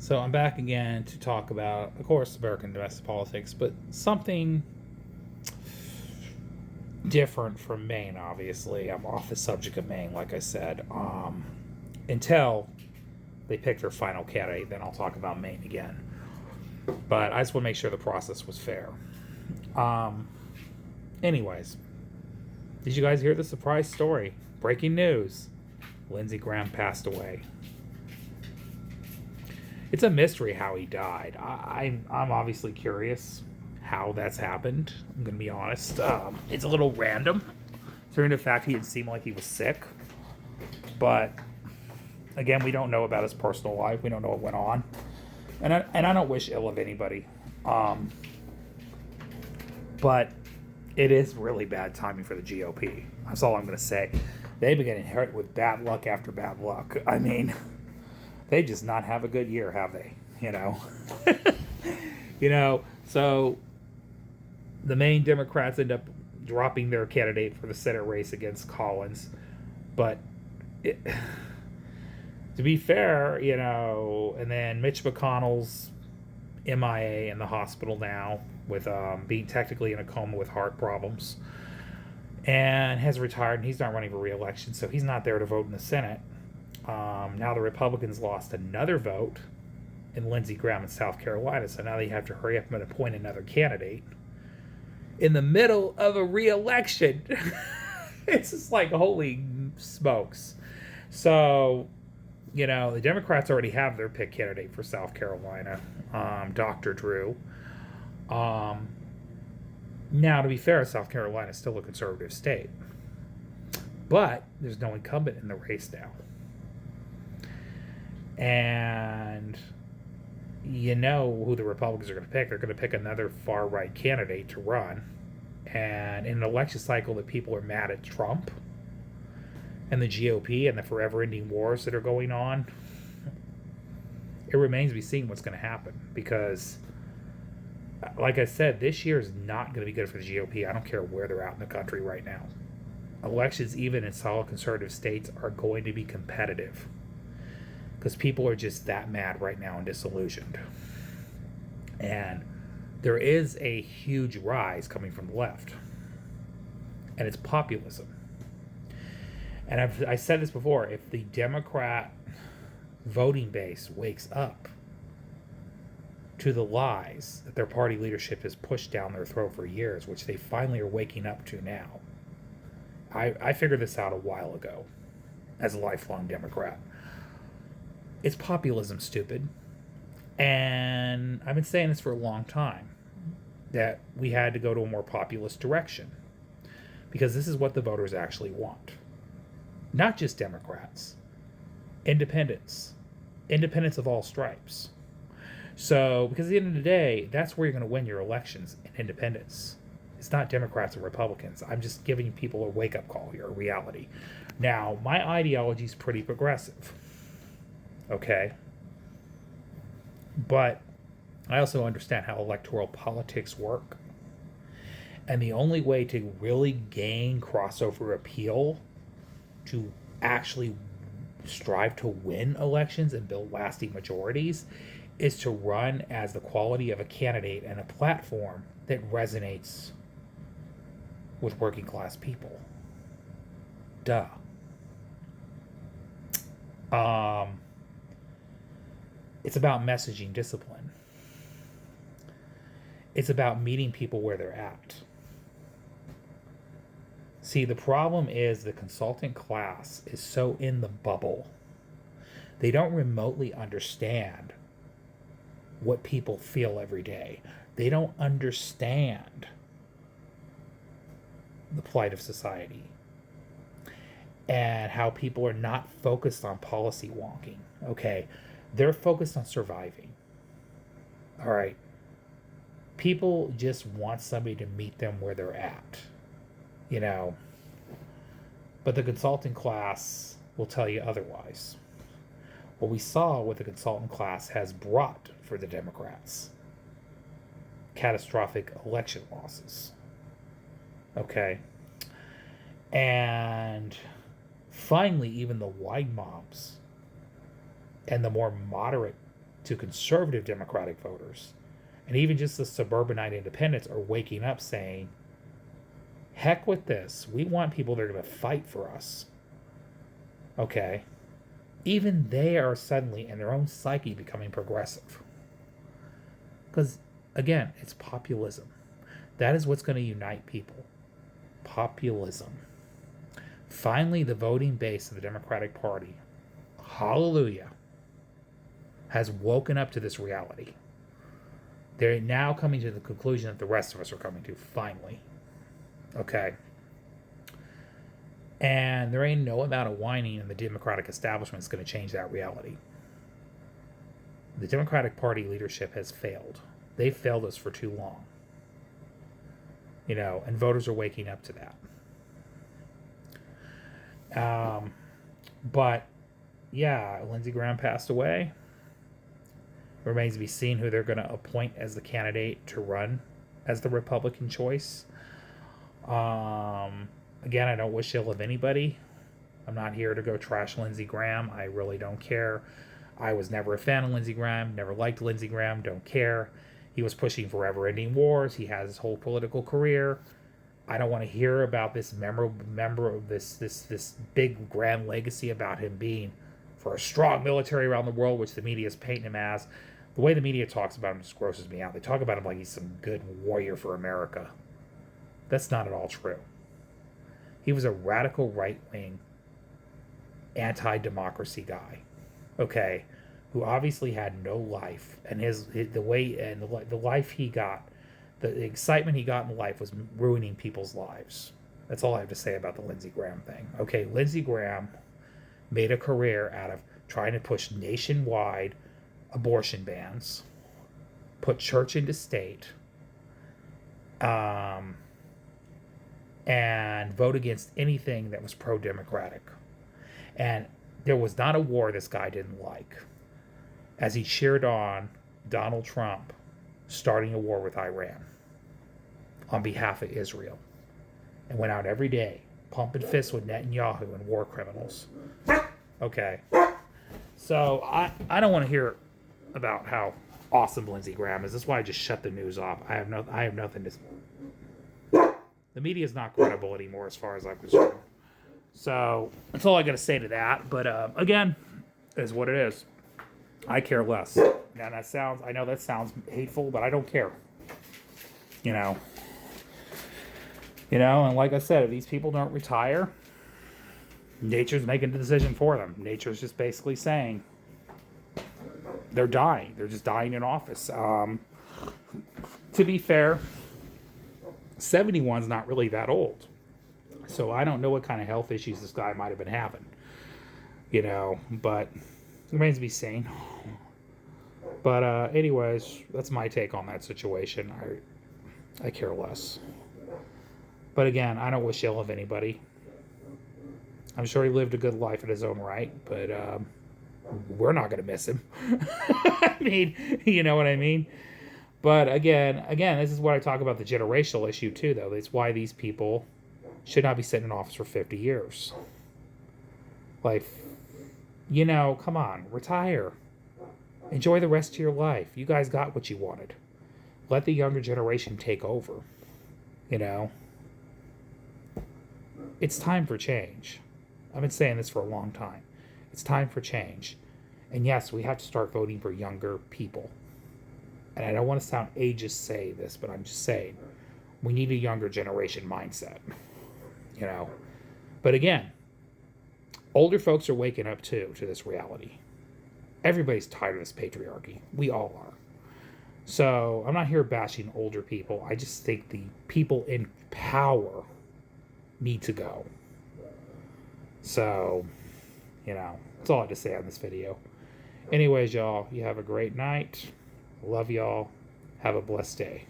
So I'm back again to talk about, of course, American domestic politics, but something different from Maine, obviously. I'm off the subject of Maine, like I said. Until they pick their final candidate, then I'll talk about Maine again. But I just want to make sure the process was fair. Um, Anyways, did you guys hear the surprise story? Breaking news. Lindsey Graham passed away. It's a mystery how he died. I'm obviously curious how that's happened. I'm going to be honest. It's a little random, considering the fact he had seemed like he was sick. But again, we don't know about his personal life. We don't know what went on, and I don't wish ill of anybody. But it is really bad timing for the GOP. That's all I'm going to say. They've been getting hit with bad luck after bad luck. I mean, they just not have a good year, have they? So the main Democrats end up dropping their candidate for the Senate race against Collins. But it, to be fair, and then Mitch McConnell's MIA in the hospital now with being technically in a coma with heart problems, and has retired, and he's not running for re-election, so he's not there to vote in the Senate. Now the Republicans lost another vote in Lindsey Graham in South Carolina, so now they have to hurry up and appoint another candidate in the middle of a re-election. It's just like, holy smokes. So, the Democrats already have their pick candidate for South Carolina, Dr. Drew. Now, to be fair, South Carolina is still a conservative state, but there's no incumbent in the race now. And you know who the Republicans are going to pick. They're going to pick another far-right candidate to run. And in an election cycle that people are mad at Trump and the GOP and the forever-ending wars that are going on, it remains to be seen what's going to happen. Because, like I said, this year is not going to be good for the GOP. I don't care where they're at in the country right now. Elections, even in solid conservative states, are going to be competitive. Because people are just that mad right now and disillusioned. And there is a huge rise coming from the left. And it's populism. And I said this before, if the Democrat voting base wakes up to the lies that their party leadership has pushed down their throat for years, which they finally are waking up to now. I figured this out a while ago as a lifelong Democrat. It's populism, stupid. And I've been saying this for a long time, that we had to go to a more populist direction. Because this is what the voters actually want. Not just Democrats. Independents. Independents of all stripes. So, because at the end of the day, that's where you're going to win your elections, in independents. It's not Democrats or Republicans. I'm just giving people a wake-up call here, a reality. Now, my ideology is pretty progressive. Okay? But I also understand how electoral politics work. And the only way to really gain crossover appeal, to actually strive to win elections and build lasting majorities, is to run as the quality of a candidate and a platform that resonates with working class people. Duh. It's about messaging discipline. It's about meeting people where they're at. See, the problem is the consultant class is so in the bubble. They don't remotely understand what people feel every day. They don't understand the plight of society and how people are not focused on policy wonking. Okay, they're focused on surviving. All right, people just want somebody to meet them where they're at, but the consulting class will tell you otherwise. What we saw what the consultant class has brought for the Democrats: catastrophic election losses. Okay? And finally, even the white mobs and the more moderate to conservative Democratic voters. And even just the suburbanite independents are waking up saying, heck with this. We want people that are going to fight for us. Okay. Even they are suddenly, in their own psyche, becoming progressive. Because, again, it's populism. That is what's going to unite people. Populism. Finally, the voting base of the Democratic Party, hallelujah, has woken up to this reality. They're now coming to the conclusion that the rest of us are coming to, finally. Okay. And there ain't no amount of whining in the Democratic establishment is going to change that reality. The Democratic Party leadership has failed. They've failed us for too long. And voters are waking up to that. But, yeah, Lindsey Graham passed away. Remains to be seen who they're going to appoint as the candidate to run as the Republican choice. Again, I don't wish ill of anybody. I'm not here to go trash Lindsey Graham. I really don't care. I was never a fan of Lindsey Graham, never liked Lindsey Graham, don't care. He was pushing for ending wars. He has his whole political career. I don't want to hear about this member of this big grand legacy about him being for a strong military around the world, which the media is painting him as. The way the media talks about him just grosses me out. They talk about him like he's some good warrior for America. That's not at all true. He was a radical right-wing, anti-democracy guy, okay, who obviously had no life, and the life he got, the excitement he got in life was ruining people's lives. That's all I have to say about the Lindsey Graham thing. Okay, Lindsey Graham made a career out of trying to push nationwide abortion bans, put church into state, and vote against anything that was pro-democratic. And there was not a war this guy didn't like, as he cheered on Donald Trump starting a war with Iran on behalf of Israel, and went out every day pumping fists with Netanyahu and war criminals. Okay, so I don't want to hear about how awesome Lindsey Graham is. That's why I just shut the news off. I have nothing to. The media is not credible anymore, as far as I'm concerned. So that's all I got to say to that. But again, it is what it is. I care less. Now I know that sounds hateful, but I don't care. And like I said, if these people don't retire, nature's making the decision for them. Nature's just basically saying they're dying. They're just dying in office. To be fair, 71's not really that old. So I don't know what kind of health issues this guy might have been having. But it remains to be seen. But anyways, that's my take on that situation. I care less. But again, I don't wish ill of anybody. I'm sure he lived a good life in his own right, but we're not going to miss him. I mean, you know what I mean? But again, this is what I talk about, the generational issue too, though. It's why these people should not be sitting in office for 50 years. Like, come on, retire. Enjoy the rest of your life. You guys got what you wanted. Let the younger generation take over. It's time for change. I've been saying this for a long time. It's time for change. And yes, we have to start voting for younger people. And I don't want to sound ageist say this, but I'm just saying, we need a younger generation mindset. But again, older folks are waking up too to this reality. Everybody's tired of this patriarchy. We all are. So I'm not here bashing older people. I just think the people in power need to go. So, that's all I have to say on this video. Anyways, y'all, you have a great night. Love y'all. Have a blessed day.